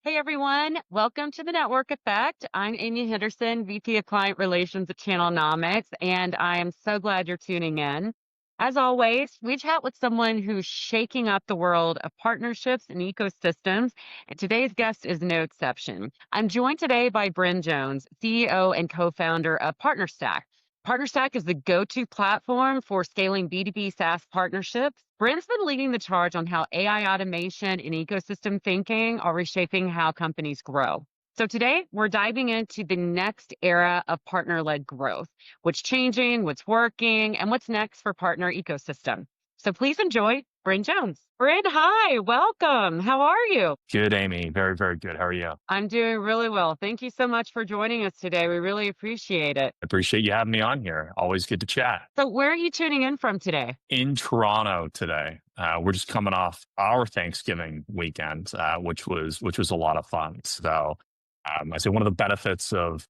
Hey everyone, welcome to the Network Effect. I'm Amy Henderson, VP of Client Relations at Channelnomics, and I am so glad you're tuning in. As always, we chat with someone who's shaking up the world of partnerships and ecosystems, and today's guest is no exception. I'm joined today by Bryn Jones, CEO and co-founder of PartnerStack. PartnerStack is the go-to platform for scaling B2B SaaS partnerships. Bryn's been leading the charge on how AI automation and ecosystem thinking are reshaping how companies grow. So today we're diving into the next era of partner-led growth, what's changing, what's working, and what's next for partner ecosystem. So please enjoy Bryn Jones. Bryn, hi, welcome. How are you? Good, Amy. Very, very good. How are you? I I'm doing really well. Thank you so much for joining us today. We really appreciate it. appreciate you having me on here. Always good to chat. So where are you tuning in from today? In Toronto today, we're just coming off our Thanksgiving weekend, which was a lot of fun. So I say one of the benefits of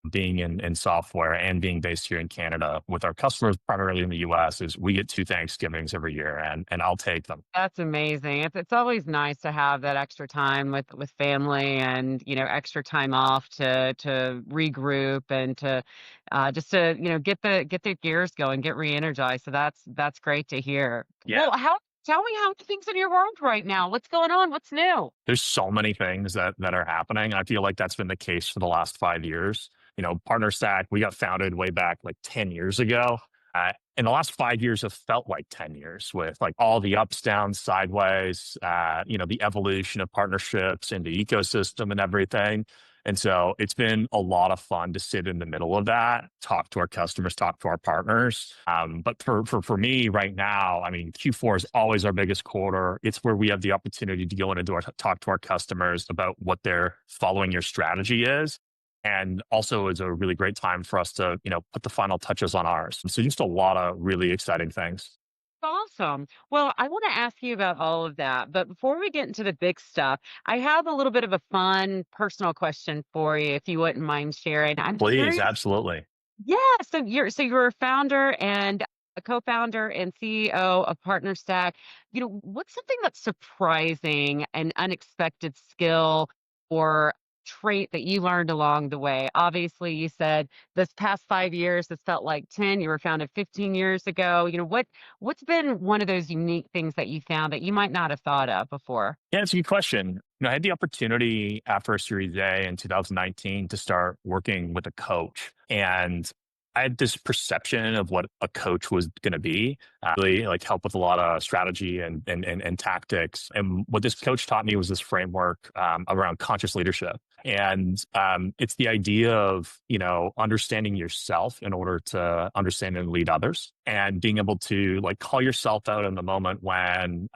being in software and being based here in Canada with our customers, primarily in the US, is we get two Thanksgivings every year, and I'll take them. That's amazing. It's always nice to have that extra time with family and, extra time off to regroup and to just to, get the gears going, get re-energized. So that's great to hear. Yeah. Well, how tell me how are things in your world right now? What's going on? What's new? There's so many things that are happening. I feel like that's been the case for the last 5 years. PartnerStack, we got founded way back like 10 years ago. And the last 5 years have felt like 10 years with like all the ups, downs, sideways, the evolution of partnerships and the ecosystem and everything. And so it's been a lot of fun to sit in the middle of that, talk to our customers, talk to our partners. But for me right now, I mean, Q4 is always our biggest quarter. It's where we have the opportunity to go in and talk to our customers about what their following your strategy is. And also is a really great time for us to, put the final touches on ours. So just a lot of really exciting things. Awesome. Well, I want to ask you about all of that, but before we get into the big stuff, I have a little bit of a fun personal question for you, if you wouldn't mind sharing. I'm Please, curious. absolutely. Yeah, so you're a founder and a co-founder and CEO of PartnerStack. What's something that's surprising and unexpected skill or trait that you learned along the way? Obviously, you said this past 5 years, this felt like 10. You were founded 15 years ago. What's been one of those unique things that you found that you might not have thought of before? Yeah, it's a good question. I had the opportunity after Series A in 2019 to start working with a coach. And I had this perception of what a coach was going to be, really like help with a lot of strategy and tactics. And what this coach taught me was this framework around conscious leadership. And it's the idea of, understanding yourself in order to understand and lead others, and being able to like call yourself out in the moment when,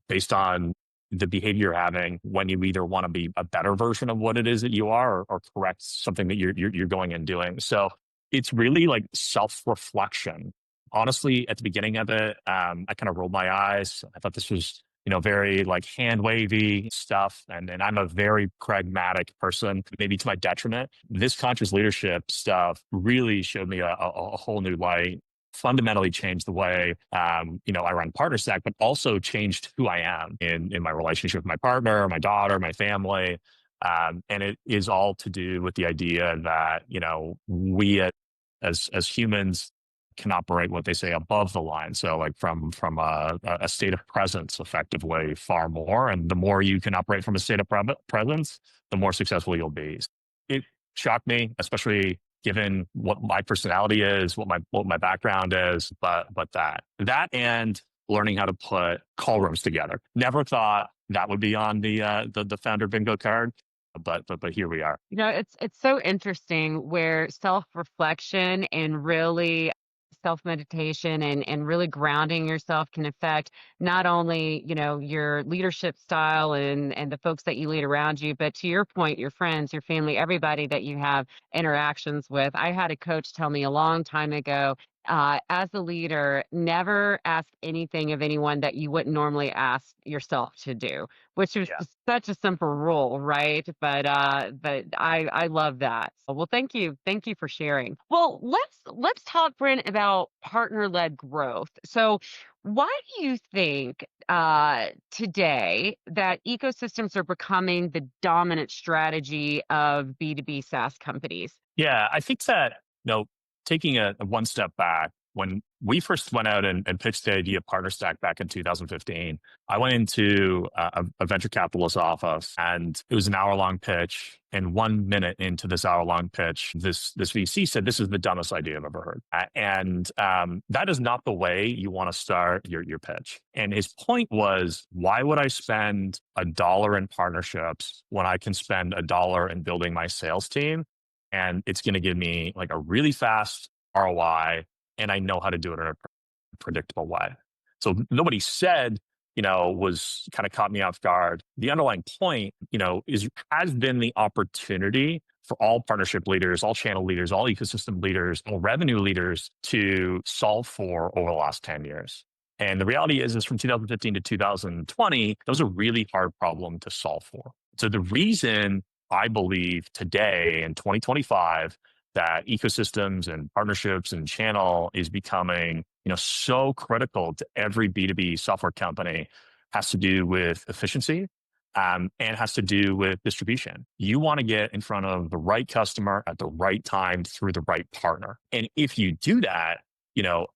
based on the behavior you're having, when you either want to be a better version of what it is that you are, or correct something that you're going and doing. So it's really like self-reflection. Honestly, at the beginning of it, I kind of rolled my eyes. I thought this was, very like hand wavy stuff. And I'm a very pragmatic person, maybe to my detriment. This conscious leadership stuff really showed me a whole new light, fundamentally changed the way I run PartnerStack, but also changed who I am in my relationship with my partner, my daughter, my family. And it is all to do with the idea that, we as humans can operate what they say above the line. So like from a state of presence effectively far more. And the more you can operate from a state of presence, the more successful you'll be. It shocked me, especially given what my personality is, what my background is, but that and learning how to put call rooms together. Never thought that would be on the founder bingo card, but here we are. It's so interesting where self-reflection and really self-meditation and really grounding yourself can affect not only, your leadership style and the folks that you lead around you, but to your point, your friends, your family, everybody that you have interactions with. I had a coach tell me a long time ago, as a leader, never ask anything of anyone that you wouldn't normally ask yourself to do, which is Yeah. just such a simple rule, right? But I love that. Well, thank you for sharing. Well, let's talk, Bryn, about partner led growth. So Why do you think today that ecosystems are becoming the dominant strategy of B2B SaaS companies? Yeah, I think that, taking a one step back, when we first went out and pitched the idea of PartnerStack back in 2015, I went into a venture capitalist office and it was an hour long pitch. And 1 minute into this hour long pitch, this VC said, "This is the dumbest idea I've ever heard." And that is not the way you want to start your pitch. And his point was, why would I spend $1 in partnerships when I can spend $1 in building my sales team? And it's going to give me like a really fast ROI, and I know how to do it in a predictable way. So nobody said, was kind of caught me off guard. The underlying point, has been the opportunity for all partnership leaders, all channel leaders, all ecosystem leaders, all revenue leaders to solve for over the last 10 years. And the reality is from 2015 to 2020, that was a really hard problem to solve for. So the reason I believe today in 2025 that ecosystems and partnerships and channel is becoming, so critical to every B2B software company has to do with efficiency, and has to do with distribution. You want to get in front of the right customer at the right time through the right partner. And if you do that,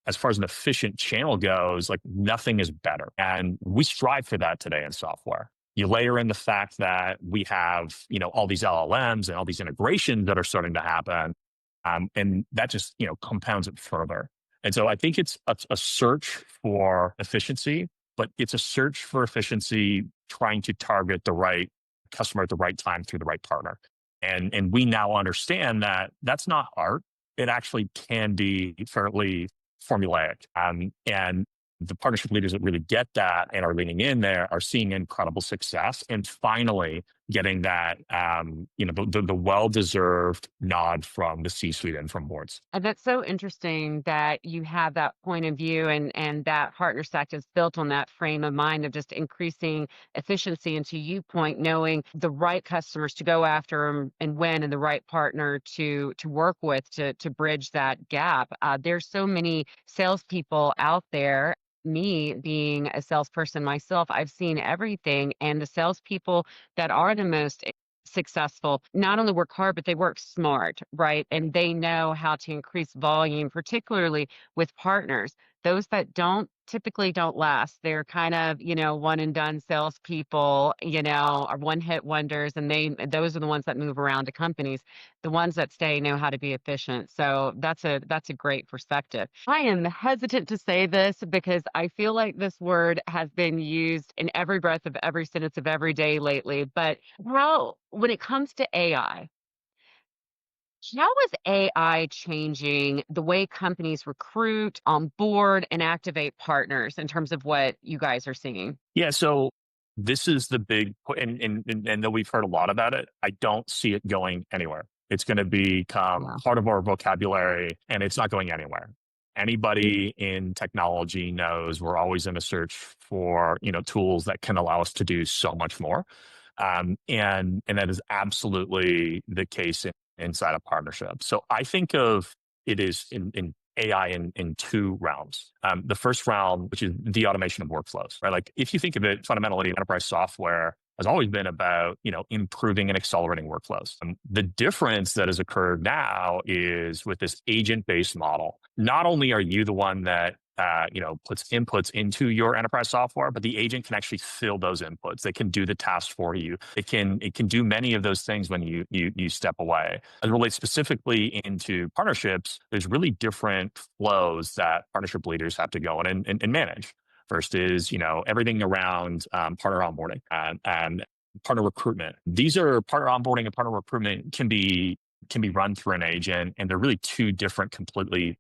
as far as an efficient channel goes, like nothing is better. And we strive for that today in software. You layer in the fact that we have, all these LLMs and all these integrations that are starting to happen. And that just, compounds it further. And so I think it's a search for efficiency, but it's a search for efficiency trying to target the right customer at the right time through the right partner. And we now understand that that's not art. It actually can be fairly formulaic. And the partnership leaders that really get that and are leaning in there are seeing incredible success and finally getting that, the well-deserved nod from the C-suite and from boards. And that's so interesting that you have that point of view and that PartnerStack is built on that frame of mind of just increasing efficiency. And to you point, knowing the right customers to go after and when and the right partner to work with to bridge that gap. There's so many salespeople out there. Me being a salesperson myself, I've seen everything. And the salespeople that are the most successful not only work hard, but they work smart, right? And they know how to increase volume, particularly with partners. Those that don't typically don't last. They're kind of, one and done salespeople, are one hit wonders. And those are the ones that move around to companies. The ones that stay know how to be efficient. So that's a great perspective. I am hesitant to say this because I feel like this word has been used in every breath of every sentence of every day lately. But when it comes to AI, how is AI changing the way companies recruit, onboard, and activate partners in terms of what you guys are seeing? Yeah, so this is the big, and though we've heard a lot about it, I don't see it going anywhere. It's going to become Yeah. part of our vocabulary, and it's not going anywhere. Anybody in technology knows we're always in a search for tools that can allow us to do so much more, and that is absolutely the case inside a partnership. So I think of it is in AI in two realms. The first realm, which is the automation of workflows, right? Like if you think of it fundamentally, enterprise software has always been about, improving and accelerating workflows. The difference that has occurred now is with this agent-based model. Not only are you the one that puts inputs into your enterprise software, but the agent can actually fill those inputs. They can do the task for you. It can do many of those things when you step away. As it relates specifically into partnerships, there's really different flows that partnership leaders have to go in and manage. First is everything around partner onboarding and partner recruitment. These are partner onboarding and partner recruitment can be run through an agent, and they're really two different completely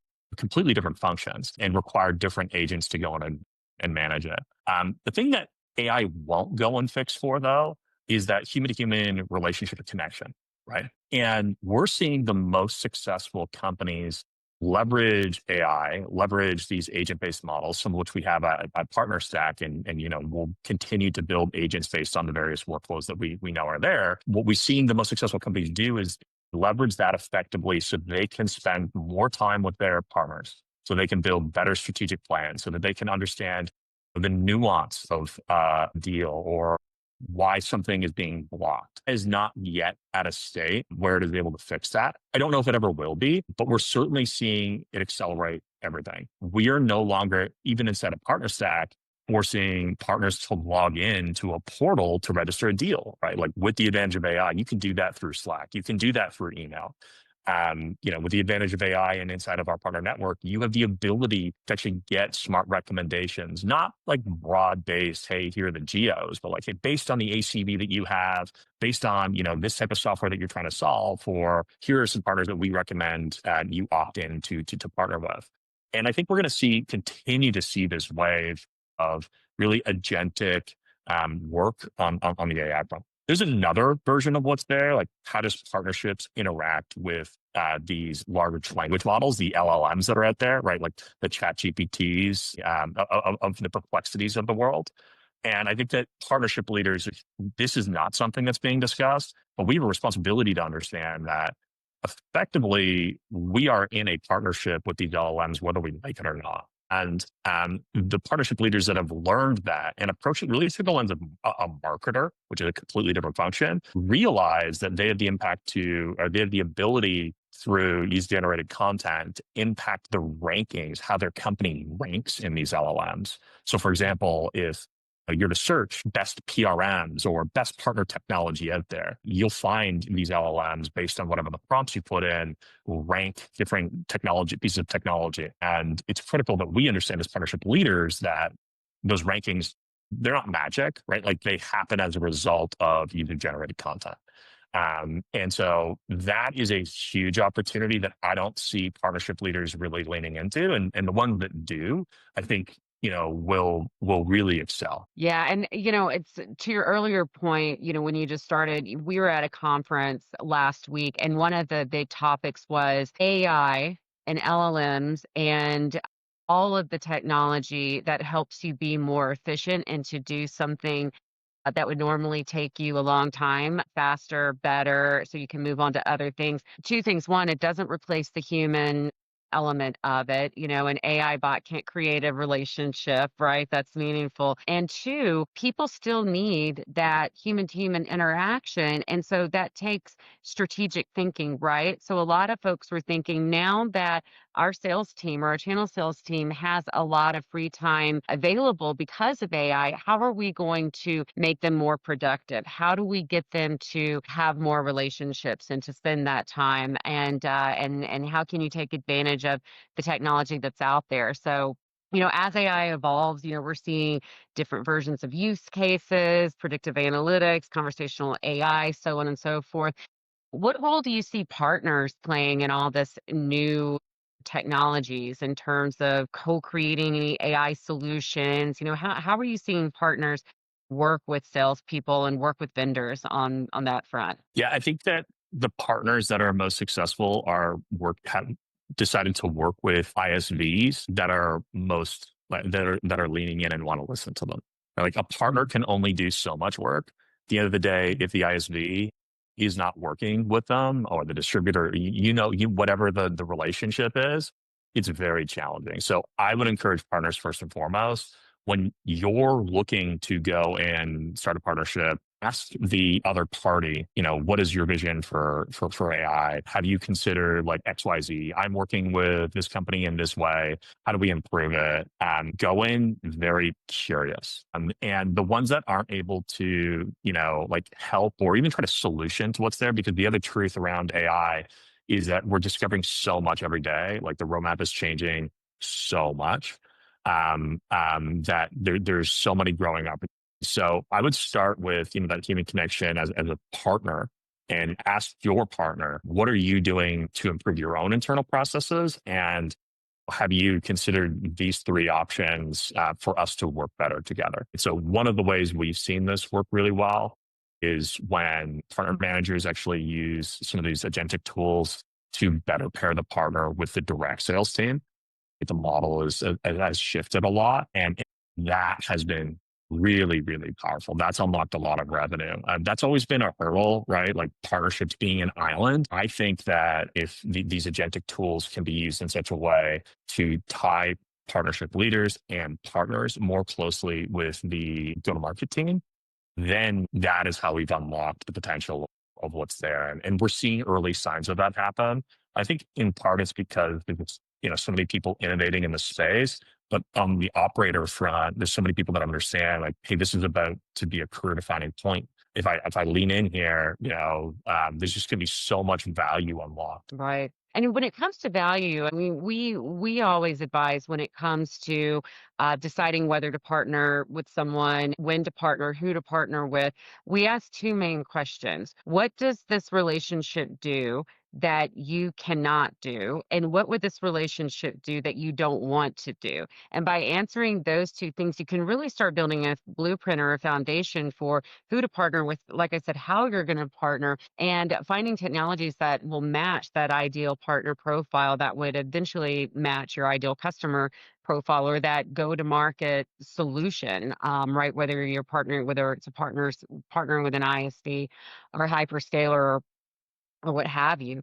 different functions and require different agents to go in and manage it. The thing that AI won't go and fix for, though, is that human-to-human relationship and connection, right? And we're seeing the most successful companies leverage AI, leverage these agent-based models, some of which we have at PartnerStack, and we'll continue to build agents based on the various workflows that we know are there. What we've seen the most successful companies do is leverage that effectively so they can spend more time with their partners so they can build better strategic plans, so that they can understand the nuance of a deal or why something is being blocked, is not yet at a state where it is able to fix that. I don't know if it ever will be, but we're certainly seeing it accelerate everything. We are no longer, even inside of PartnerStack, forcing partners to log in to a portal to register a deal, right? Like with the advantage of AI, you can do that through Slack. You can do that through email. With the advantage of AI and inside of our partner network, you have the ability to actually get smart recommendations, not like broad-based, hey, here are the geos, but like, hey, based on the ACV that you have, based on, this type of software that you're trying to solve for, here are some partners that we recommend you opt in to partner with. And I think we're going to continue to see this wave of really agentic work on the AI front. There's another version of what's there, like how does partnerships interact with these large language models, the LLMs that are out there, right? Like the chat GPTs of the perplexities of the world. And I think that partnership leaders, this is not something that's being discussed, but we have a responsibility to understand that effectively we are in a partnership with these LLMs, whether we like it or not. And the partnership leaders that have learned that and approach it really through the lens of a marketer, which is a completely different function, realize that they have the they have the ability through user-generated content to impact the rankings, how their company ranks in these LLMs. So for example, if you're to search best PRMs or best partner technology out there, you'll find these LLMs based on whatever the prompts you put in will rank different pieces of technology. And it's critical that we understand as partnership leaders that those rankings, they're not magic, right? Like they happen as a result of user-generated content. And so that is a huge opportunity that I don't see partnership leaders really leaning into. And the ones that do, I think, will really excel. Yeah. And, it's to your earlier point, when you just started, we were at a conference last week, and one of the big topics was AI and LLMs and all of the technology that helps you be more efficient and to do something that would normally take you a long time, faster, better, so you can move on to other things. Two things. One, it doesn't replace the human element of it. An AI bot can't create a relationship, right? That's meaningful. And two, people still need that human to human interaction. And so that takes strategic thinking, right? So a lot of folks were thinking now that our sales team or our channel sales team has a lot of free time available because of AI, how are we going to make them more productive? How do we get them to have more relationships and to spend that time? And how can you take advantage of the technology that's out there? So, as AI evolves, we're seeing different versions of use cases, predictive analytics, conversational AI, so on and so forth. What role do you see partners playing in all this new technologies in terms of co-creating any AI solutions? How are you seeing partners work with salespeople and work with vendors on that front? Yeah, I think that the partners that are most successful have decided to work with ISVs that are that are leaning in and want to listen to them. Like a partner can only do so much work. At the end of the day, if the ISV is not working with them or the distributor, whatever the relationship is, it's very challenging. So I would encourage partners first and foremost, when you're looking to go and start a partnership, ask the other party, what is your vision for AI? Have you considered like XYZ? I'm working with this company in this way. How do we improve it? Go in very curious. And the ones that aren't able to, like help or even try to solution to what's there, because the other truth around AI is that we're discovering so much every day. Like the roadmap is changing so much. That there's so many growing up. So I would start with, that human connection as a partner and ask your partner, what are you doing to improve your own internal processes? And have you considered these three options for us to work better together? So one of the ways we've seen this work really well is when partner managers actually use some of these agentic tools to better pair the partner with the direct sales team. The model has shifted a lot, and that has been really, really powerful. That's unlocked a lot of revenue. That's always been a hurdle, right? Like partnerships being an island. I think that if these agentic tools can be used in such a way to tie partnership leaders and partners more closely with the go-to-market team, then that is how we've unlocked the potential of what's there. And we're seeing early signs of that happen. I think in part it's because there's, so many people innovating in the space, but on the operator front, there's so many people that understand like, hey, this is about to be a career defining point. If I lean in here, there's just going to be so much value unlocked. Right. And when it comes to value, I mean, we always advise when it comes to deciding whether to partner with someone, when to partner, who to partner with. We ask two main questions. What does this relationship do that you cannot do? And what would this relationship do that you don't want to do? And by answering those two things, you can really start building a blueprint or a foundation for who to partner with, like I said, how you're going to partner, and finding technologies that will match that ideal partner profile that would eventually match your ideal customer profile or that go to market solution, right? Whether you're partnering, whether it's partnering with an ISV or a hyperscaler or what have you.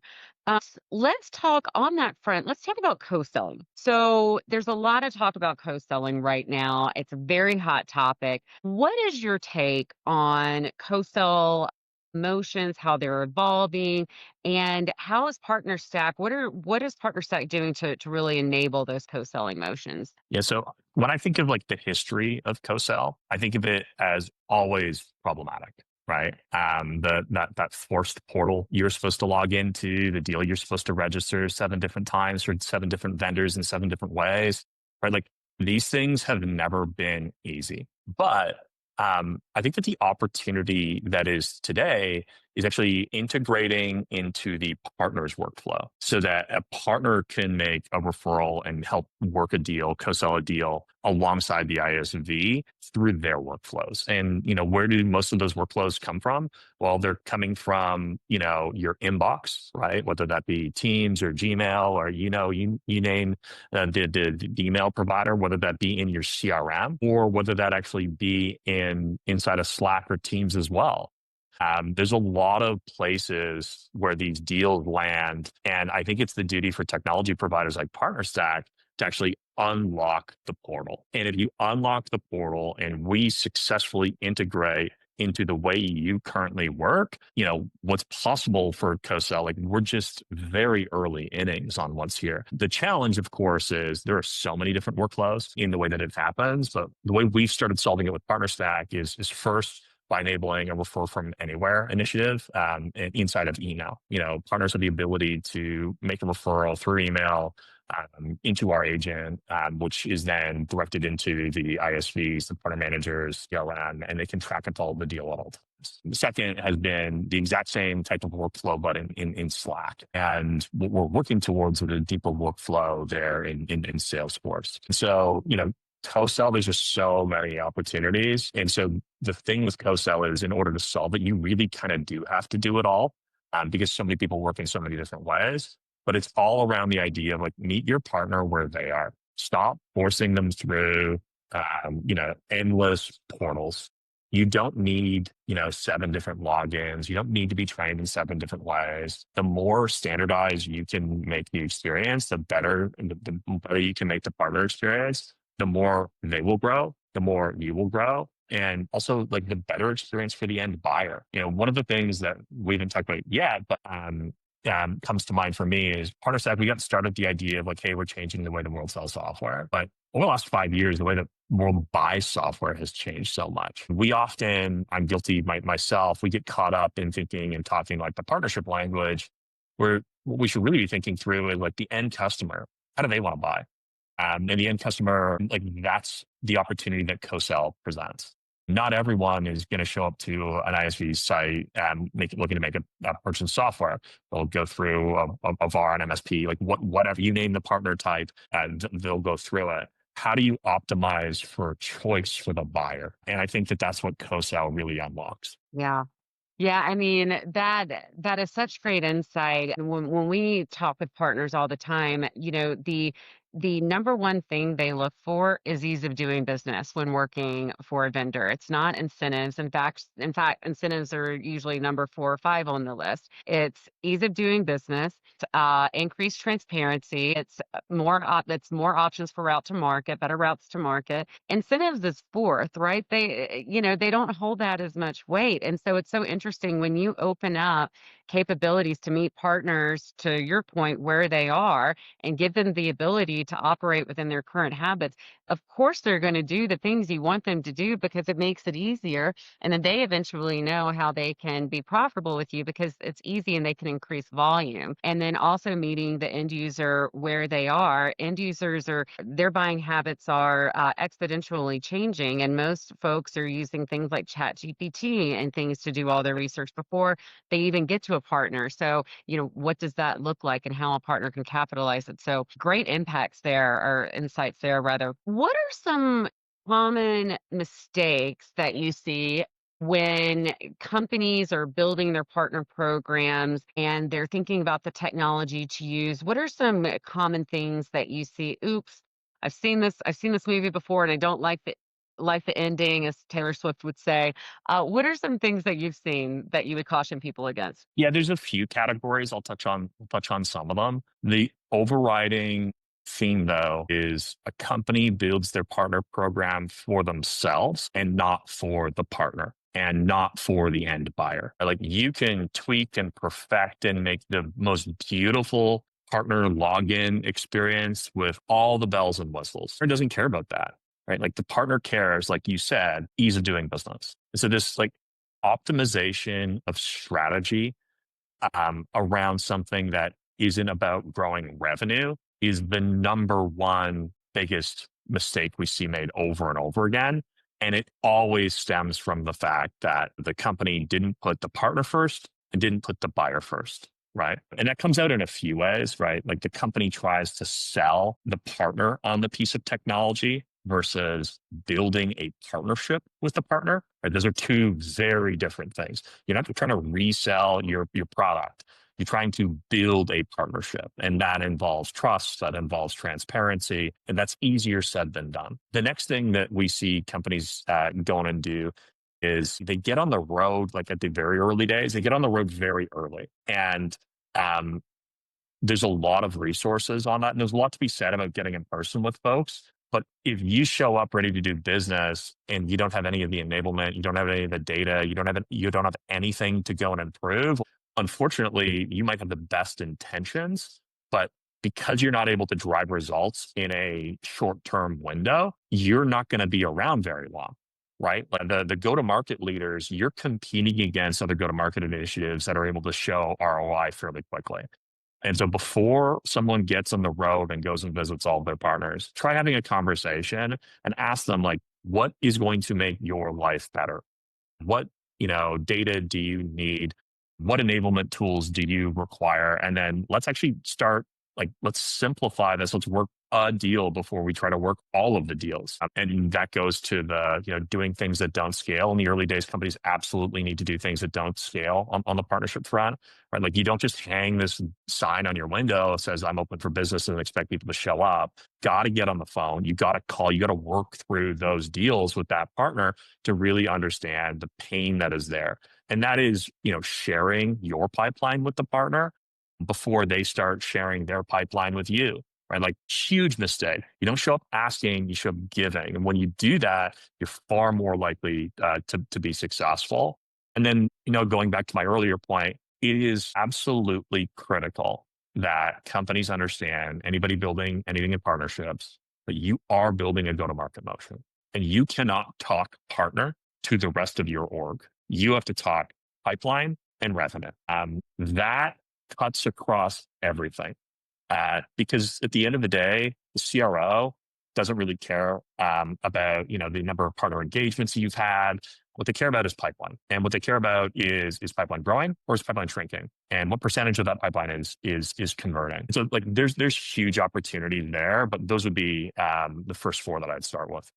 Let's talk on that front. Let's talk about co-selling. So there's a lot of talk about co-selling right now. It's a very hot topic. What is your take on co-sell motions, how they're evolving, and how is PartnerStack? What is PartnerStack doing to really enable those co-selling motions? Yeah. So when I think of like the history of co-sell, I think of it as always problematic, right? That forced portal you're supposed to log into, the deal you're supposed to register 7 different times for 7 different vendors in 7 different ways, right? Like these things have never been easy. But I think that the opportunity that is today is actually integrating into the partner's workflow so that a partner can make a referral and help work a deal, co-sell a deal alongside the ISV through their workflows. And, where do most of those workflows come from? Well, they're coming from, your inbox, right? Whether that be Teams or Gmail or, you name the email provider, whether that be in your CRM or whether that actually be inside of Slack or Teams as well. There's a lot of places where these deals land, and I think it's the duty for technology providers like PartnerStack to actually unlock the portal. And if you unlock the portal and we successfully integrate into the way you currently work, what's possible for co-sell, like we're just very early innings on what's here. The challenge, of course, is there are so many different workflows in the way that it happens, but the way we've started solving it with PartnerStack is first by enabling a refer from anywhere initiative inside of email. Partners have the ability to make a referral through email into our agent, which is then directed into the ISVs, the partner managers, CRM, and they can track and follow the deal at all times. The second has been the exact same type of workflow, but in Slack. And what we're working towards with a deeper workflow there in Salesforce. So, co-sell, there's just so many opportunities. And so the thing with co-sell is in order to solve it, you really kind of do have to do it all because so many people work in so many different ways. But it's all around the idea of like meet your partner where they are. Stop forcing them through, endless portals. You don't need, 7 different logins. You don't need to be trained in 7 different ways. The more standardized you can make the experience, the better you can make the partner experience, the more they will grow, the more you will grow. And also like the better experience for the end buyer. One of the things that we haven't talked about yet, but comes to mind for me is PartnerStack. We got started the idea of like, hey, we're changing the way the world sells software. But over the last 5 years, the way the world buys software has changed so much. I'm guilty myself, we get caught up in thinking and talking like the partnership language, where what we should really be thinking through is like the end customer. How do they want to buy? And the end customer, like that's the opportunity that co-sell presents. Not everyone is going to show up to an ISV site and looking to make a purchase software. They'll go through a VAR, an MSP, like whatever you name the partner type, and they'll go through it. How do you optimize for choice for the buyer? And I think that that's what co-sell really unlocks. Yeah. Yeah, I mean, that is such great insight. And when we talk with partners all the time, the number one thing they look for is ease of doing business when working for a vendor. It's not incentives. In fact, incentives are usually number 4 or 5 on the list. It's ease of doing business, increased transparency. It's more options for route to market, better routes to market. Incentives is fourth, right? They don't hold that as much weight. And so it's so interesting when you open up capabilities to meet partners, to your point, where they are, and give them the ability to operate within their current habits. Of course, they're going to do the things you want them to do because it makes it easier. And then they eventually know how they can be profitable with you because it's easy and they can increase volume. And then also meeting the end user where they are. End users their buying habits are exponentially changing. And most folks are using things like ChatGPT and things to do all their research before they even get to a partner. So, what does that look like and how a partner can capitalize it? So great impacts there, or insights there rather. What are some common mistakes that you see when companies are building their partner programs and they're thinking about the technology to use? What are some common things that you see? Oops, I've seen this movie before and I don't like the ending, as Taylor Swift would say. What are some things that you've seen that you would caution people against? Yeah, there's a few categories. I'll touch on some of them. The overriding theme, though, is a company builds their partner program for themselves and not for the partner and not for the end buyer. Like, you can tweak and perfect and make the most beautiful partner login experience with all the bells and whistles. It doesn't care about that, right? Like, the partner cares, like you said, ease of doing business. And so this like optimization of strategy around something that isn't about growing revenue is the number one biggest mistake we see made over and over again. And it always stems from the fact that the company didn't put the partner first and didn't put the buyer first. Right. And that comes out in a few ways, right? Like, the company tries to sell the partner on the piece of technology versus building a partnership with the partner. Right? Those are two very different things. You're not trying to resell your product. You're trying to build a partnership, and that involves trust, that involves transparency, and that's easier said than done. The next thing that we see companies go and do is they get on the road, like at the very early days, they get on the road very early. And um, there's a lot of resources on that. And there's a lot to be said about getting in person with folks. But if you show up ready to do business and you don't have any of the enablement, you don't have any of the data, you don't have anything to go and improve, unfortunately, you might have the best intentions, but because you're not able to drive results in a short-term window, you're not going to be around very long. Right? Like, the go-to-market leaders, you're competing against other go-to-market initiatives that are able to show ROI fairly quickly. And so before someone gets on the road and goes and visits all of their partners, try having a conversation and ask them, like, what is going to make your life better? What, data do you need? What enablement tools do you require? And then let's actually start, like, let's simplify this. Let's work a deal before we try to work all of the deals. And that goes to the, doing things that don't scale. In the early days, companies absolutely need to do things that don't scale on the partnership front, right? Like, you don't just hang this sign on your window that says I'm open for business and expect people to show up. Got to get on the phone. You got to call. You got to work through those deals with that partner to really understand the pain that is there. And that is, sharing your pipeline with the partner before they start sharing their pipeline with you. Right? Like, huge mistake. You don't show up asking, you show up giving. And when you do that, you're far more likely to be successful. And then, going back to my earlier point, it is absolutely critical that companies understand, anybody building anything in partnerships, that you are building a go-to-market motion. And you cannot talk partner to the rest of your org. You have to talk pipeline and revenue. That cuts across everything. Because at the end of the day, the CRO doesn't really care about the number of partner engagements you've had. What they care about is pipeline, and what they care about is pipeline growing or is pipeline shrinking, and what percentage of that pipeline is converting. So, like, there's huge opportunity there, but those would be the first four that I'd start with.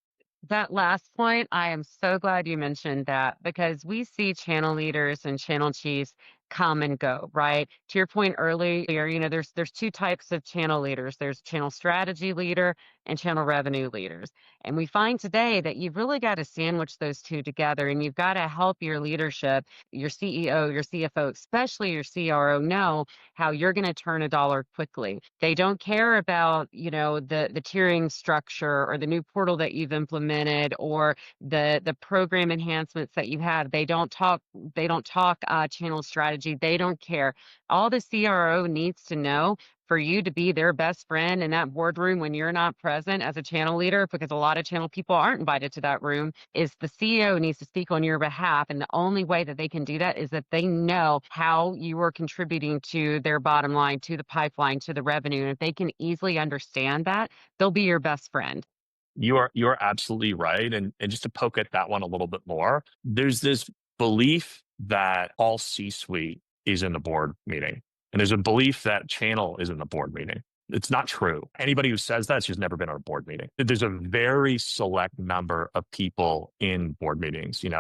That last point, I am so glad you mentioned that because we see channel leaders and channel chiefs come and go, right? To your point earlier, there's two types of channel leaders. There's channel strategy leader and channel revenue leaders. And we find today that you've really got to sandwich those two together, and you've got to help your leadership, your CEO, your CFO, especially your CRO, know how you're going to turn a dollar quickly. They don't care about, the tiering structure or the new portal that you've implemented or the program enhancements that you have. They don't talk channel strategy. They don't care. All the CRO needs to know for you to be their best friend in that boardroom when you're not present as a channel leader, because a lot of channel people aren't invited to that room, is the CEO needs to speak on your behalf. And the only way that they can do that is that they know how you are contributing to their bottom line, to the pipeline, to the revenue. And if they can easily understand that, they'll be your best friend. You are absolutely right. And just to poke at that one a little bit more, there's this belief that all C-suite is in the board meeting. And there's a belief that channel is in the board meeting. It's not true. Anybody who says that's just never been at a board meeting. There's a very select number of people in board meetings. If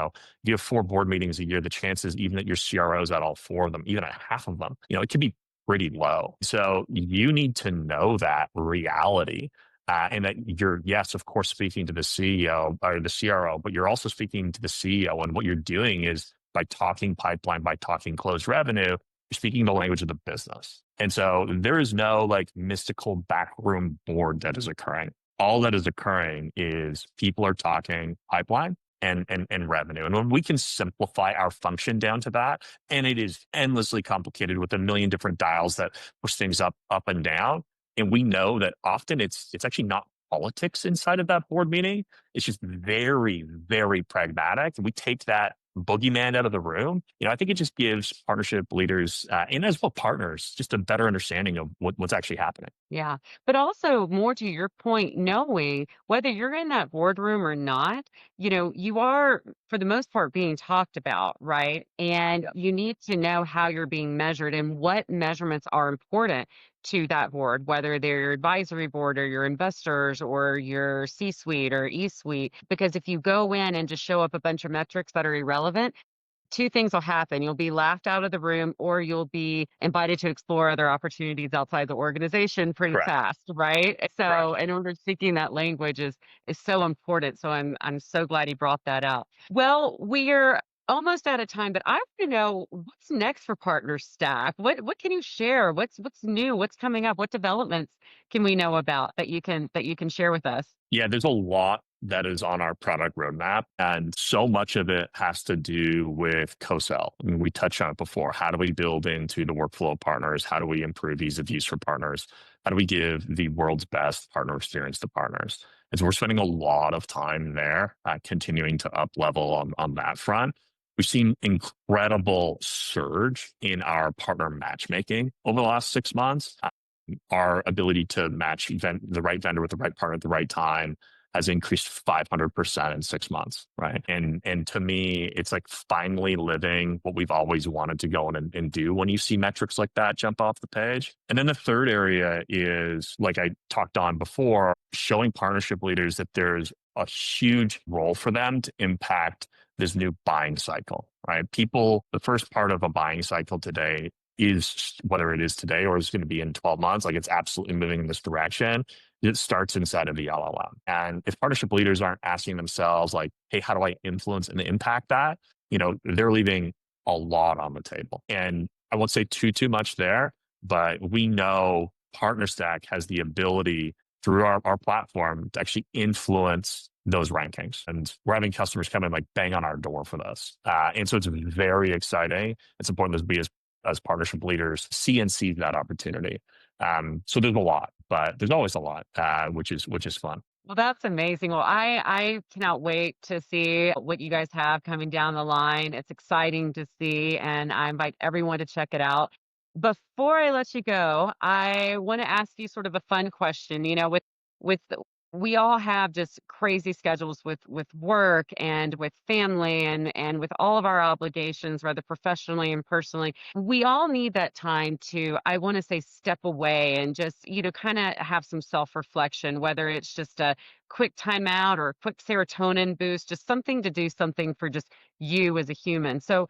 you have 4 board meetings a year, the chances even that your CRO is at all 4 of them, even at half of them, it can be pretty low. So you need to know that reality. And that you're, yes, of course, speaking to the CEO or the CRO, but you're also speaking to the CEO. And what you're doing is by talking pipeline, by talking closed revenue, you're speaking the language of the business. And so there is no like mystical backroom board that is occurring. All that is occurring is people are talking pipeline and revenue. And when we can simplify our function down to that, and it is endlessly complicated with a million different dials that push things up and down. And we know that often it's actually not politics inside of that board meeting. It's just very, very pragmatic. And we take that boogeyman out of the room. I think it just gives partnership leaders and as well partners just a better understanding of what's actually happening. Yeah. But also, more to your point, knowing whether you're in that boardroom or not, you are, for the most part, being talked about, right? And you need to know how you're being measured and what measurements are important to that board, whether they're your advisory board or your investors or your C suite or E suite. Because if you go in and just show up a bunch of metrics that are irrelevant, two things will happen. You'll be laughed out of the room, or you'll be invited to explore other opportunities outside the organization pretty Correct. fast, right? Correct. So, in order speaking that language is so important. So I'm so glad he brought that up. Well, we're almost out of time, but I want to know what's next for Partner Stack. What can you share? What's new? What's coming up? What developments can we know about that you can share with us? Yeah, there's a lot that is on our product roadmap, and so much of it has to do with co-sell. I mean, we touched on it before. How do we build into the workflow of partners? How do we improve ease of use for partners? How do we give the world's best partner experience to partners? And so we're spending a lot of time there, continuing to up level on that front. We've seen incredible surge in our partner matchmaking over the last 6 months. Our ability to match the right vendor with the right partner at the right time has increased 500% in 6 months, right? And to me, it's like finally living what we've always wanted to go in and do when you see metrics like that jump off the page. And then the third area is, like I talked on before, showing partnership leaders that there's a huge role for them to impact this new buying cycle, right? The first part of a buying cycle today is, whether it is today or is going to be in 12 months, like it's absolutely moving in this direction. It starts inside of the LLM. And if partnership leaders aren't asking themselves like, hey, how do I influence and impact that? They're leaving a lot on the table. And I won't say too much there, but we know PartnerStack has the ability through our platform to actually influence those rankings. And we're having customers come in like bang on our door for this. And so it's very exciting. It's important that we as partnership leaders see and seize that opportunity. So there's a lot, but there's always a lot, which is fun. Well, that's amazing. Well, I cannot wait to see what you guys have coming down the line. It's exciting to see, and I invite everyone to check it out. Before I let you go, I want to ask you sort of a fun question. With we all have just crazy schedules with work and with family and with all of our obligations, whether professionally and personally. We all need that time to, I want to say, step away and just, kind of have some self-reflection, whether it's just a quick timeout or a quick serotonin boost, just something to do something for just you as a human. So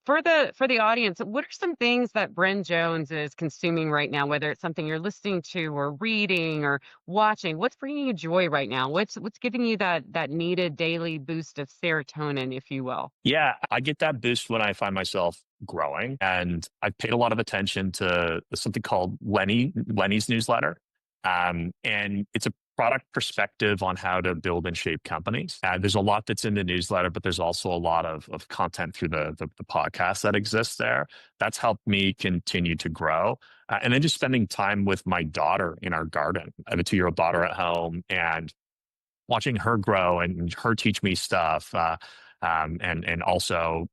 For the audience, what are some things that Bryn Jones is consuming right now, whether it's something you're listening to or reading or watching? What's bringing you joy right now? What's giving you that needed daily boost of serotonin, if you will? Yeah, I get that boost when I find myself growing. And I've paid a lot of attention to something called Lenny's newsletter. And it's a product perspective on how to build and shape companies. There's a lot that's in the newsletter, but there's also a lot of content through the podcast that exists there. That's helped me continue to grow. And then just spending time with my daughter in our garden. I have a 2-year-old daughter at home, and watching her grow and her teach me stuff, and also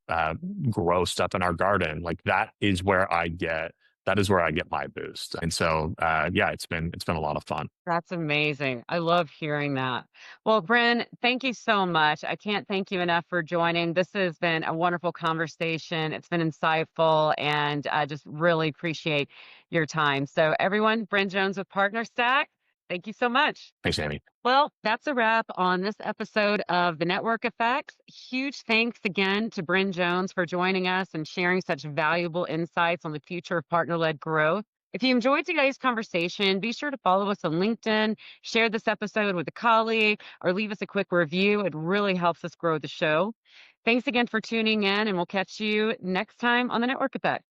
grow stuff in our garden. Like that is where I get my boost. And so yeah, it's been a lot of fun. That's amazing. I love hearing that. Well, Bryn, thank you so much. I can't thank you enough for joining. This has been a wonderful conversation. It's been insightful, and I just really appreciate your time. So, everyone, Bryn Jones with PartnerStack, thank you so much. Thanks, Amy. Well, that's a wrap on this episode of The Network Effects. Huge thanks again to Bryn Jones for joining us and sharing such valuable insights on the future of partner-led growth. If you enjoyed today's conversation, be sure to follow us on LinkedIn, share this episode with a colleague, or leave us a quick review. It really helps us grow the show. Thanks again for tuning in, and we'll catch you next time on The Network Effect.